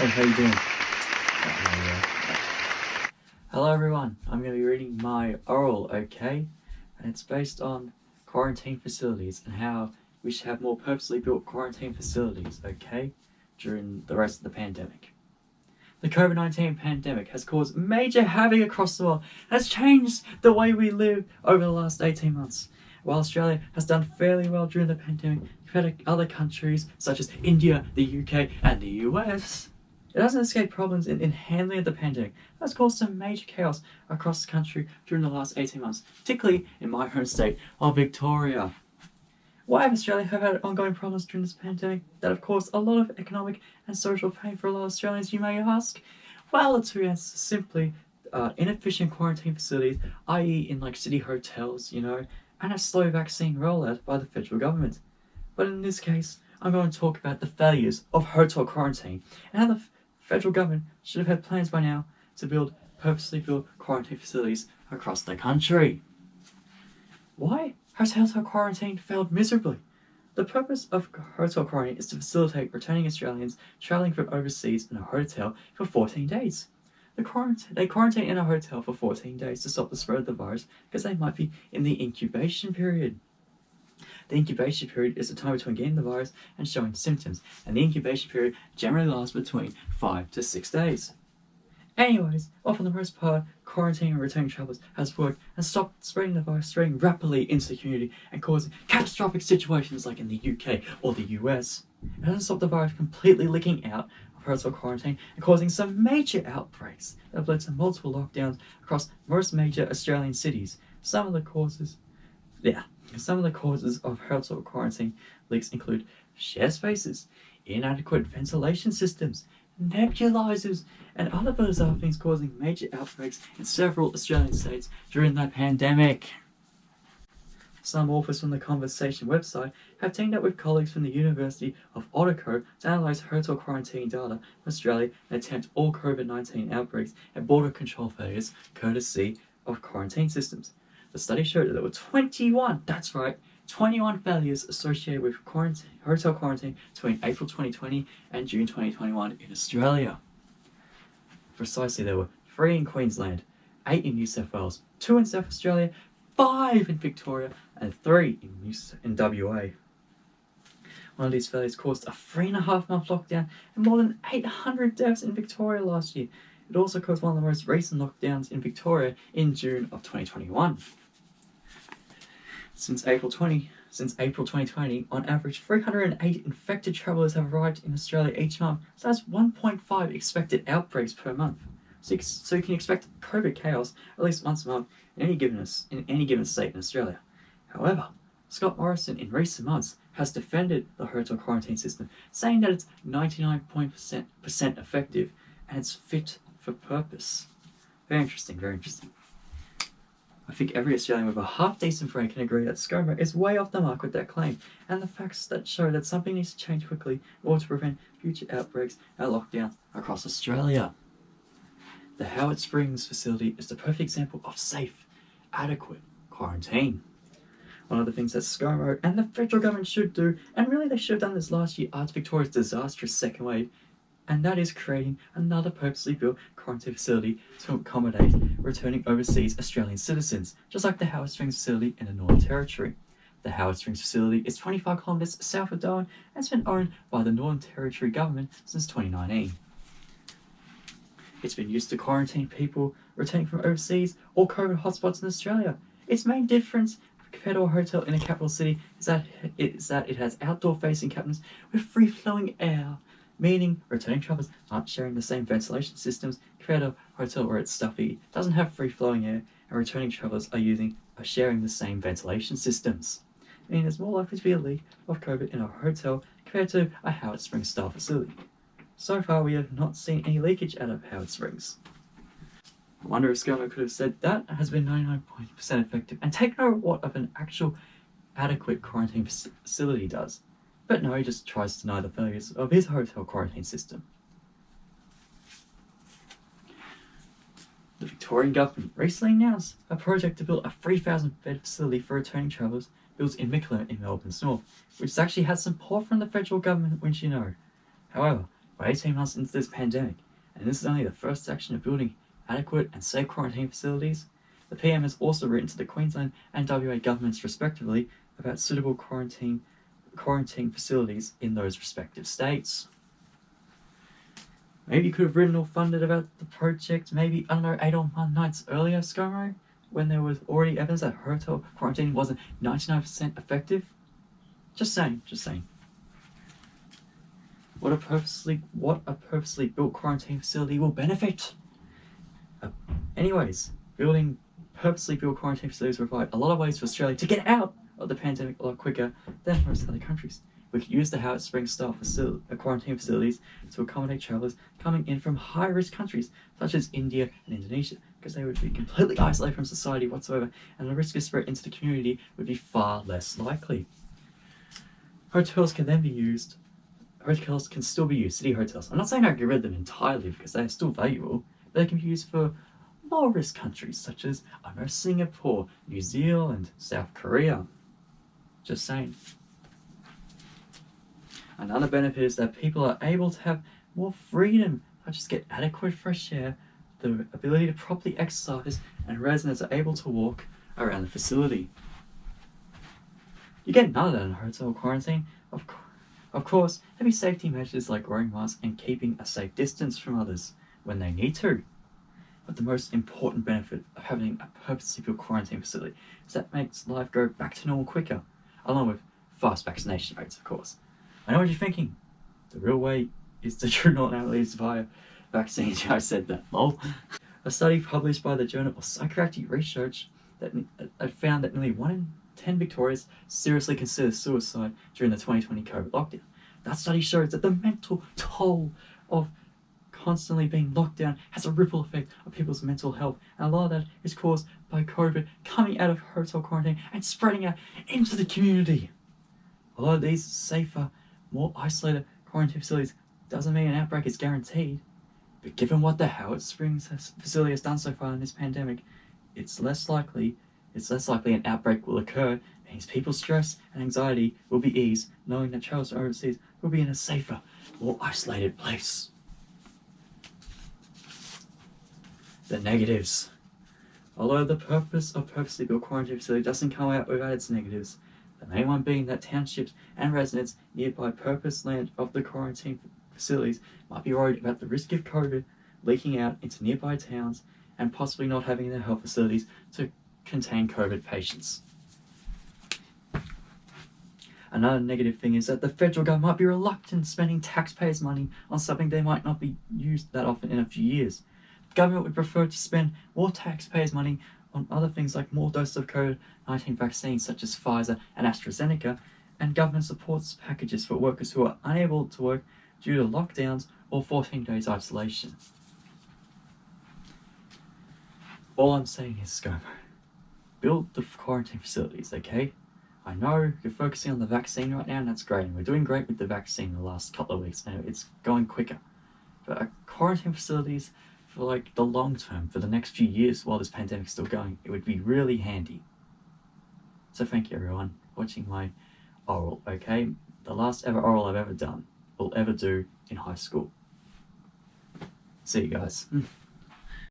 Hey, how you doing? Hello everyone, I'm going to be reading my oral, okay? And it's based on quarantine facilities and how we should have more purposely built quarantine facilities, okay? During the rest of the pandemic. The COVID-19 pandemic has caused major havoc across the world and has changed the way we live over the last 18 months. While Australia has done fairly well during the pandemic compared to other countries such as India, the UK and the US, it hasn't escaped problems in handling the pandemic. That's caused some major chaos across the country during the last 18 months, particularly in my home state of Victoria. Why have Australia had ongoing problems during this pandemic that have caused a lot of economic and social pain for a lot of Australians, you may ask? Well, the two answers are simply inefficient quarantine facilities, i.e. in like city hotels, and a slow vaccine rollout by the federal government. But in this case, I'm going to talk about the failures of hotel quarantine and how the federal government should have had plans by now to build purposely built quarantine facilities across the country. Why has hotel quarantine failed miserably? The purpose of hotel quarantine is to facilitate returning Australians travelling from overseas in a hotel for 14 days. They quarantine in a hotel for 14 days to stop the spread of the virus because they might be in the incubation period. The incubation period is the time between getting the virus and showing symptoms, and the incubation period generally lasts between 5 to 6 days. Anyways, for the most part, quarantining returning travellers has worked and stopped spreading the virus spreading rapidly into the community and causing catastrophic situations like in the UK or the US. It hasn't stopped the virus completely leaking out of hotel quarantine and causing some major outbreaks that have led to multiple lockdowns across most major Australian cities. Some of the causes of hotel quarantine leaks include shared spaces, inadequate ventilation systems, nebulizers, and other bizarre things causing major outbreaks in several Australian states during the pandemic. Some authors from the Conversation website have teamed up with colleagues from the University of Otago to analyse hotel quarantine data from Australia and attempt all COVID-19 outbreaks and border control failures courtesy of quarantine systems. The study showed that there were 21 failures associated with hotel quarantine between April 2020 and June 2021 in Australia. Precisely, there were 3 in Queensland, 8 in New South Wales, 2 in South Australia, 5 in Victoria, and 3 in WA. One of these failures caused a 3.5-month lockdown and more than 800 deaths in Victoria last year. It also caused one of the most recent lockdowns in Victoria in June of 2021. Since April 2020, on average, 308 infected travellers have arrived in Australia each month. So that's 1.5 expected outbreaks per month. So you can expect COVID chaos at least once a month in any given state in Australia. However, Scott Morrison in recent months has defended the hotel quarantine system, saying that it's 99% effective and it's fit for purpose. Very interesting, very interesting. I think every Australian with a half-decent brain can agree that ScoMo is way off the mark with that claim, and the facts that show that something needs to change quickly in order to prevent future outbreaks and lockdowns across Australia. The Howard Springs facility is the perfect example of safe, adequate quarantine. One of the things that ScoMo and the federal government should do, and really they should have done this last year after Victoria's disastrous second wave, and that is creating another purposely built quarantine facility to accommodate returning overseas Australian citizens, just like the Howard Springs facility in the Northern Territory. The Howard Springs facility is 25 kilometres south of Darwin and has been owned by the Northern Territory government since 2019. It's been used to quarantine people returning from overseas or COVID hotspots in Australia. Its main difference compared to a hotel in a capital city is that it has outdoor-facing cabins with free-flowing air, meaning returning travellers aren't sharing the same ventilation systems compared to a hotel where it's stuffy, doesn't have free-flowing air, and returning travellers are sharing the same ventilation systems, meaning there's more likely to be a leak of COVID in a hotel compared to a Howard Springs style facility. So far, we have not seen any leakage out of Howard Springs. I wonder if ScoMo could have said that has been 99% effective and taken over what of an actual adequate quarantine facility does. But no, he just tries to deny the failures of his hotel quarantine system. The Victorian government recently announced a project to build a 3,000-bed facility for returning travellers built in Miquelon in Melbourne's north, which actually has support from the federal government, which you know. However, We're 18 months into this pandemic, and this is only the first section of building adequate and safe quarantine facilities. The PM has also written to the Queensland and WA governments respectively about suitable quarantine facilities in those respective states. Maybe you could have written or funded about the project maybe, 8 or 9 nights earlier, ScoMo, when there was already evidence that hotel quarantine wasn't 99% effective. Just saying. What a purposely built quarantine facility will benefit. Anyways, building purposely built quarantine facilities provide a lot of ways for Australia to get out of the pandemic a lot quicker than most other countries. We could use the Howard Springs style quarantine facilities to accommodate travellers coming in from high-risk countries such as India and Indonesia, because they would be completely isolated from society whatsoever, and the risk of spread into the community would be far less likely. Hotels can still be used, city hotels. I'm not saying I get rid of them entirely because they are still valuable, but they can be used for low-risk countries such as, Singapore, New Zealand, South Korea. Just saying. Another benefit is that people are able to have more freedom, such as get adequate fresh air, the ability to properly exercise, and residents are able to walk around the facility. You get none of that in a hotel quarantine. Of course, there'll be safety measures like wearing masks and keeping a safe distance from others when they need to. But the most important benefit of having a purposely built quarantine facility is that it makes life go back to normal quicker, along with fast vaccination rates, of course. I know what you're thinking. The real way is to true normality is via vaccines. I said that, lol. A study published by the Journal of Psychiatric Research that found that nearly 1 in 10 Victorians seriously consider suicide during the 2020 COVID lockdown. That study shows that the mental toll of constantly being locked down has a ripple effect on people's mental health, and a lot of that is caused by COVID coming out of hotel quarantine and spreading out into the community. A lot of these safer, more isolated quarantine facilities doesn't mean an outbreak is guaranteed, but given what the Howard Springs facility has done so far in this pandemic, it's less likely an outbreak will occur. It means people's stress and anxiety will be eased, knowing that travellers overseas will be in a safer, more isolated place. The negatives. Although the purpose of purposely built quarantine facility doesn't come out without its negatives, the main one being that townships and residents nearby purpose land of the quarantine facilities might be worried about the risk of COVID leaking out into nearby towns and possibly not having their health facilities to contain COVID patients. Another negative thing is that the federal government might be reluctant spending taxpayers' money on something they might not be used that often in a few years. The government would prefer to spend more taxpayers' money on other things like more doses of COVID-19 vaccines such as Pfizer and AstraZeneca, and government supports packages for workers who are unable to work due to lockdowns or 14 days isolation. All I'm saying is, ScoMo, build the quarantine facilities, okay? I know you're focusing on the vaccine right now, and that's great, and we're doing great with the vaccine in the last couple of weeks, and it's going quicker. But quarantine facilities for like the long term, for the next few years while this pandemic's still going, it would be really handy. So thank you everyone for watching my oral, okay? The last ever oral I've ever done, will ever do in high school. See you guys.